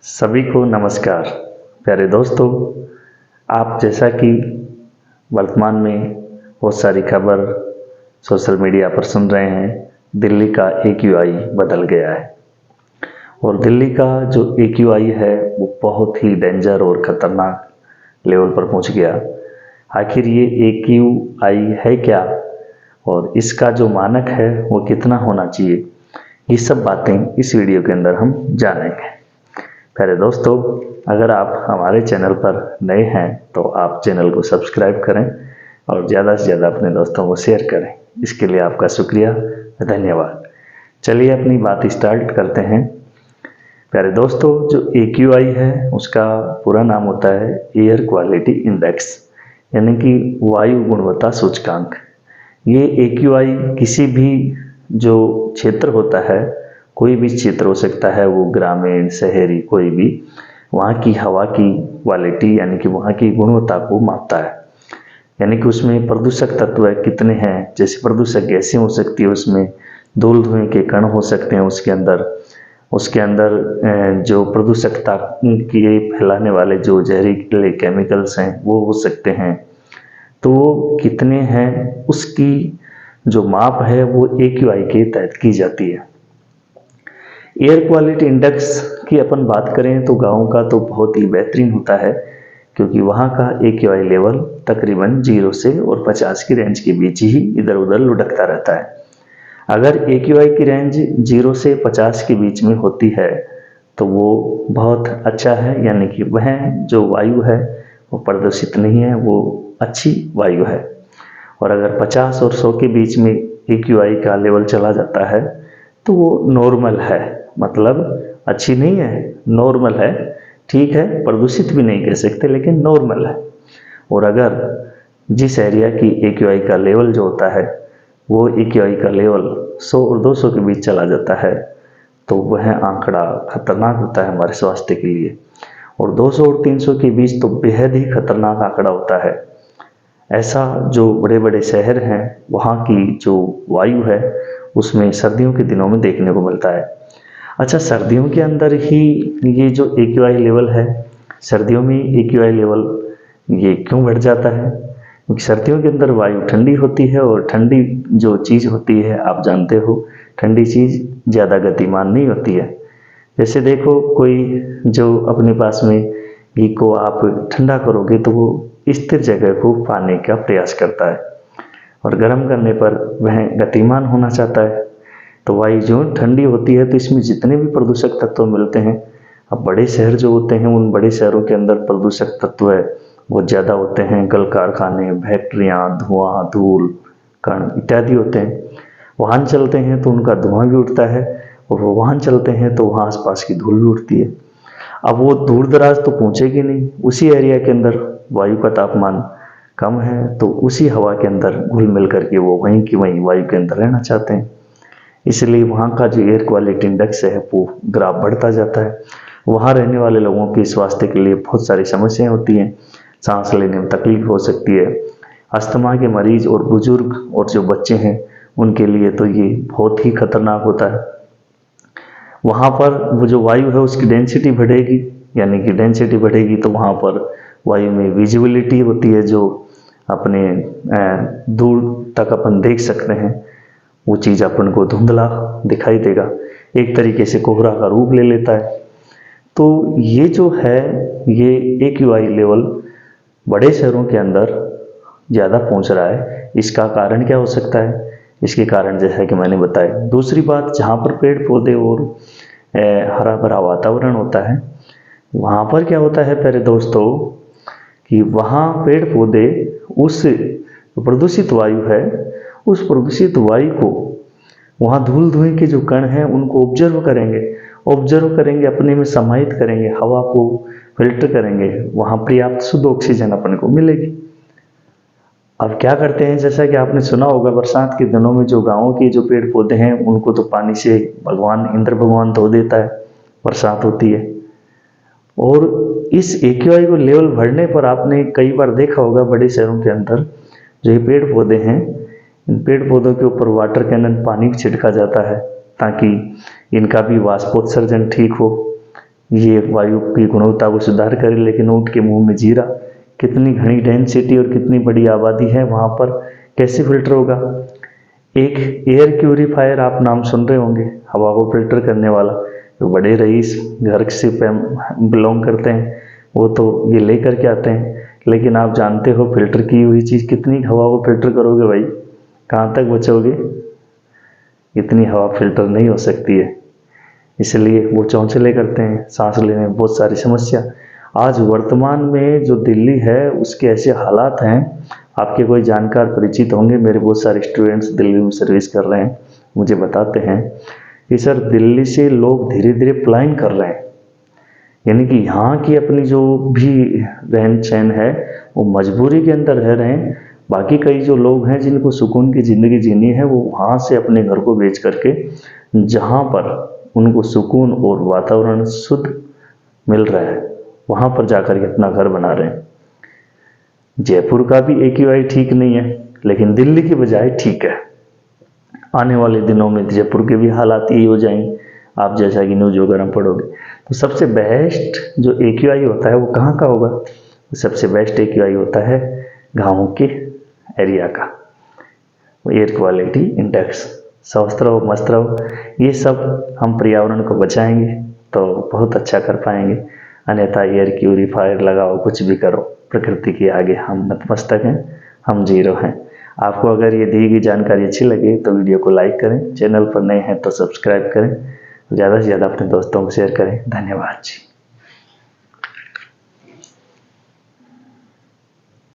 सभी को नमस्कार। प्यारे दोस्तों, आप जैसा कि वर्तमान में बहुत सारी खबर सोशल मीडिया पर सुन रहे हैं, दिल्ली का AQI बदल गया है और दिल्ली का जो AQI है वो बहुत ही डेंजर और ख़तरनाक लेवल पर पहुंच गया। आखिर ये AQI है क्या और इसका जो मानक है वो कितना होना चाहिए, ये सब बातें इस वीडियो के अंदर हम जानेंगे। प्यारे दोस्तों, अगर आप हमारे चैनल पर नए हैं तो आप चैनल को सब्सक्राइब करें और ज़्यादा से ज़्यादा अपने दोस्तों को शेयर करें। इसके लिए आपका शुक्रिया, धन्यवाद। चलिए अपनी बात स्टार्ट करते हैं। प्यारे दोस्तों, जो AQI है उसका पूरा नाम होता है एयर क्वालिटी इंडेक्स, यानी कि वायु गुणवत्ता सूचकांक। ये AQI किसी भी जो क्षेत्र होता है, कोई भी क्षेत्र हो सकता है, वो ग्रामीण शहरी कोई भी, वहाँ की हवा की क्वालिटी यानी कि वहाँ की गुणवत्ता को मापता है। यानी कि उसमें प्रदूषक तत्व कितने हैं, जैसे प्रदूषक गैसें हो सकती है, उसमें धूल धुएं के कण हो सकते हैं उसके अंदर जो प्रदूषकता के फैलाने वाले जो जहरीले केमिकल्स हैं वो हो सकते हैं। तो वो कितने हैं उसकी जो माप है वो AQI के तहत की जाती है। एयर क्वालिटी इंडेक्स की अपन बात करें तो गाँव का तो बहुत ही बेहतरीन होता है, क्योंकि वहाँ का AQI लेवल तकरीबन 0 से और 50 की रेंज के बीच ही इधर उधर लुढ़कता रहता है। अगर AQI की रेंज 0 से 50 के बीच में होती है तो वो बहुत अच्छा है, यानी कि वह जो वायु है वो प्रदूषित नहीं है, वो अच्छी वायु है। और अगर 50 और 100 के बीच में AQI का लेवल चला जाता है तो वो नॉर्मल है, मतलब अच्छी नहीं है, नॉर्मल है, ठीक है, प्रदूषित भी नहीं कह सकते लेकिन नॉर्मल है। और अगर जिस एरिया की AQI का लेवल जो होता है वो AQI का लेवल 100 और 200 के बीच चला जाता है तो वह आंकड़ा खतरनाक होता है हमारे स्वास्थ्य के लिए। और 200 और 300 के बीच तो बेहद ही खतरनाक आंकड़ा होता है। ऐसा जो बड़े बड़े शहर हैं वहाँ की जो वायु है उसमें सर्दियों के दिनों में देखने को मिलता है। अच्छा, सर्दियों के अंदर ही ये जो AQI लेवल है, सर्दियों में AQI लेवल ये क्यों बढ़ जाता है? क्योंकि सर्दियों के अंदर वायु ठंडी होती है और ठंडी जो चीज़ होती है आप जानते हो, ठंडी चीज़ ज़्यादा गतिमान नहीं होती है। जैसे देखो, कोई जो अपने पास में घी को आप ठंडा करोगे तो वो स्थिर जगह को पाने का प्रयास करता है और गर्म करने पर वह गतिमान होना चाहता है। तो वायु जो ठंडी होती है तो इसमें जितने भी प्रदूषक तत्व मिलते हैं, अब बड़े शहर जो होते हैं उन बड़े शहरों के अंदर प्रदूषक तत्व है बहुत ज़्यादा होते हैं। कल कारखाने, फैक्ट्रियाँ, धुआं, धूल, कण इत्यादि होते हैं। वाहन चलते हैं तो उनका धुआं भी उठता है और वो वाहन चलते हैं तो वहाँ आसपास की धूल भी उठती है। अब वो दूर दराज तो पहुँचेगी नहीं, उसी एरिया के अंदर वायु का तापमान कम है तो उसी हवा के अंदर घुल मिल करके वो वहीं की वहीं वायु के अंदर रहना चाहते हैं। इसलिए वहाँ का जो एयर क्वालिटी इंडेक्स है वो ग्राफ बढ़ता जाता है। वहाँ रहने वाले लोगों के स्वास्थ्य के लिए बहुत सारी समस्याएं होती हैं, सांस लेने में तकलीफ हो सकती है। अस्थमा के मरीज और बुजुर्ग और जो बच्चे हैं उनके लिए तो ये बहुत ही खतरनाक होता है। वहाँ पर वो जो वायु है उसकी डेंसिटी बढ़ेगी, यानी कि डेंसिटी बढ़ेगी तो वहाँ पर वायु में विजिबिलिटी होती है, जो अपने दूर तक अपन देख सकते हैं, वो चीज़ अपन को धुंधला दिखाई देगा, एक तरीके से कोहरा का रूप ले लेता है। तो ये जो है ये AQI लेवल बड़े शहरों के अंदर ज़्यादा पहुंच रहा है। इसका कारण क्या हो सकता है? इसके कारण जैसा कि मैंने बताया, दूसरी बात, जहाँ पर पेड़ पौधे और हरा भरा वातावरण होता है वहाँ पर क्या होता है प्यारे दोस्तों कि वहाँ पेड़ पौधे उस प्रदूषित वायु है, उस प्रदूषित वायु को, वहाँ धूल धुएं के जो कण हैं उनको ऑब्जर्व करेंगे, अपने में समाहित करेंगे, हवा को फिल्टर करेंगे, वहाँ पर्याप्त शुद्ध ऑक्सीजन अपने को मिलेगी। अब क्या करते हैं, जैसा कि आपने सुना होगा, बरसात के दिनों में जो गाँव के जो पेड़ पौधे हैं उनको तो पानी से भगवान इंद्र भगवान धो देता है, बरसात होती है। और इस AQI को लेवल बढ़ने पर आपने कई बार देखा होगा बड़े शहरों के अंदर जो ये पेड़ पौधे हैं, इन पेड़ पौधों के ऊपर वाटर कैनन पानी छिड़का जाता है ताकि इनका भी वाष्पोत्सर्जन ठीक हो, ये वायु की गुणवत्ता को सुधार करे, लेकिन ऊँट के मुंह में जीरा। कितनी घनी डेंसिटी और कितनी बड़ी आबादी है वहाँ पर, कैसे फिल्टर होगा। एक एयर प्यूरीफायर आप नाम सुन रहे होंगे, हवा को फिल्टर करने वाला। जो बड़े रईस घर से बिलोंग करते हैं वो तो ये लेकर के आते हैं, लेकिन आप जानते हो फिल्टर की हुई चीज़ कितनी हवा को फिल्टर करोगे भाई, कहाँ तक बचोगे। इतनी हवा फिल्टर नहीं हो सकती है, इसलिए वो चौंचले करते हैं, सांस लेने में बहुत सारी समस्या। आज वर्तमान में जो दिल्ली है उसके ऐसे हालात हैं, आपके कोई जानकार परिचित होंगे, मेरे बहुत सारे स्टूडेंट्स दिल्ली में सर्विस कर रहे हैं, मुझे बताते हैं कि सर दिल्ली से लोग धीरे धीरे पलायन कर रहे हैं। यानी कि यहाँ की अपनी जो भी रहन सहन है वो मजबूरी के अंदर रह रहे हैं। बाकी कई जो लोग हैं जिनको सुकून की ज़िंदगी जीनी है वो वहाँ से अपने घर को बेच करके जहाँ पर उनको सुकून और वातावरण शुद्ध मिल रहा है वहाँ पर जाकर के अपना घर बना रहे हैं। जयपुर का भी AQI ठीक नहीं है, लेकिन दिल्ली की बजाय ठीक है। आने वाले दिनों में जयपुर के भी हालात यही हो जाएंगे, आप जैसा कि न्यूज़ वगैरह में पढ़ोगे। तो सबसे बेस्ट जो AQI होता है वो कहाँ का होगा, सबसे बेस्ट AQI होता है गाँव के एरिया का। एयर क्वालिटी इंडेक्स, स्वस्थ रहो मस्त रहो, ये सब हम पर्यावरण को बचाएंगे तो बहुत अच्छा कर पाएंगे। अन्यथा एयर प्यूरीफायर लगाओ, कुछ भी करो, प्रकृति के आगे हम नतमस्तक हैं, हम जीरो हैं। आपको अगर ये दी गई जानकारी अच्छी लगे तो वीडियो को लाइक करें, चैनल पर नए हैं तो सब्सक्राइब करें, ज़्यादा से ज़्यादा अपने दोस्तों को शेयर करें। धन्यवाद जी।